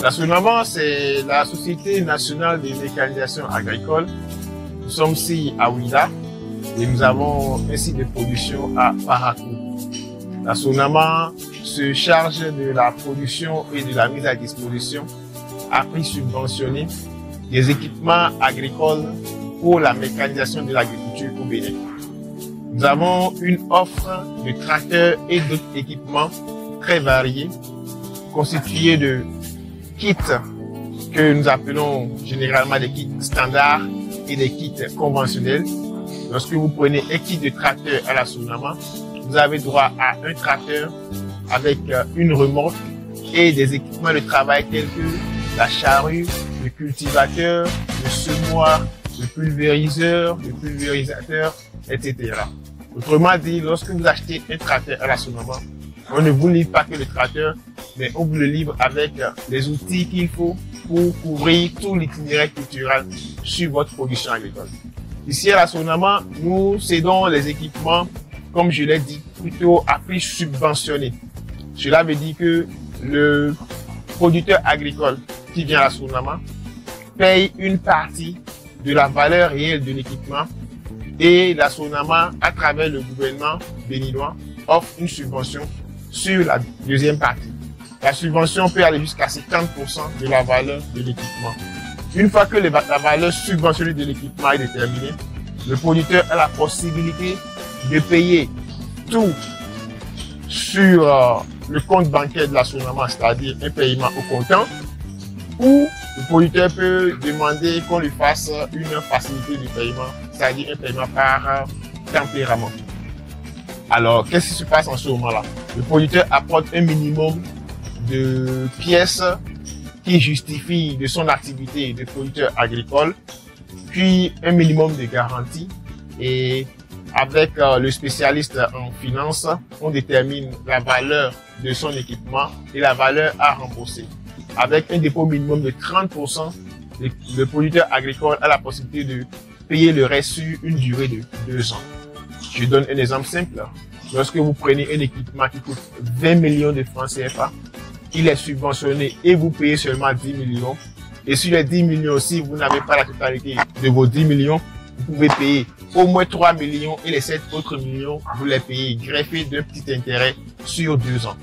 La SONAMA, c'est la Société nationale de mécanisation agricole. Nous sommes ici à Ouidah et nous avons un site de production à Parakou. La SONAMA se charge de la production et de la mise à disposition à prix subventionné des équipements agricoles pour la mécanisation de l'agriculture au Bénin. Nous avons une offre de tracteurs et d'autres équipements très variés, constitués de kits que nous appelons généralement des kits standards et des kits conventionnels. Lorsque vous prenez un kit de tracteur à la SONAMA, vous avez droit à un tracteur avec une remorque et des équipements de travail tels que la charrue, le cultivateur, le semoir, le pulvérisateur, etc. Autrement dit, lorsque vous achetez un tracteur à la SONAMA, on ne vous livre pas que le tracteur, mais on vous le livre avec les outils qu'il faut pour couvrir tout l'itinéraire culturel sur votre production agricole. Ici à la SONAMA, nous cédons les équipements, comme je l'ai dit, plutôt à prix subventionné. Cela veut dire que le producteur agricole qui vient à la SONAMA paye une partie de la valeur réelle de l'équipement et la SONAMA, à travers le gouvernement béninois, offre une subvention sur la deuxième partie. La subvention peut aller jusqu'à 50% de la valeur de l'équipement. Une fois que la valeur subventionnée de l'équipement est déterminée, le producteur a la possibilité de payer tout sur le compte bancaire de la SONAMA, c'est-à-dire un paiement au comptant, ou le producteur peut demander qu'on lui fasse une facilité de paiement, c'est-à-dire un paiement par tempérament. Alors, qu'est-ce qui se passe en ce moment-là? Le producteur apporte un minimum de pièces qui justifient de son activité de producteur agricole, puis un minimum de garantie. Et avec le spécialiste en finance, on détermine la valeur de son équipement et la valeur à rembourser. Avec un dépôt minimum de 30%, le producteur agricole a la possibilité de payer le reste sur une durée de 2 ans. Je donne un exemple simple. Lorsque vous prenez un équipement qui coûte 20 millions de francs CFA, il est subventionné et vous payez seulement 10 millions. Et sur les 10 millions aussi, vous n'avez pas la totalité de vos 10 millions. Vous pouvez payer au moins 3 millions et les 7 autres millions, vous les payez greffés d'un petit intérêt sur 2 ans.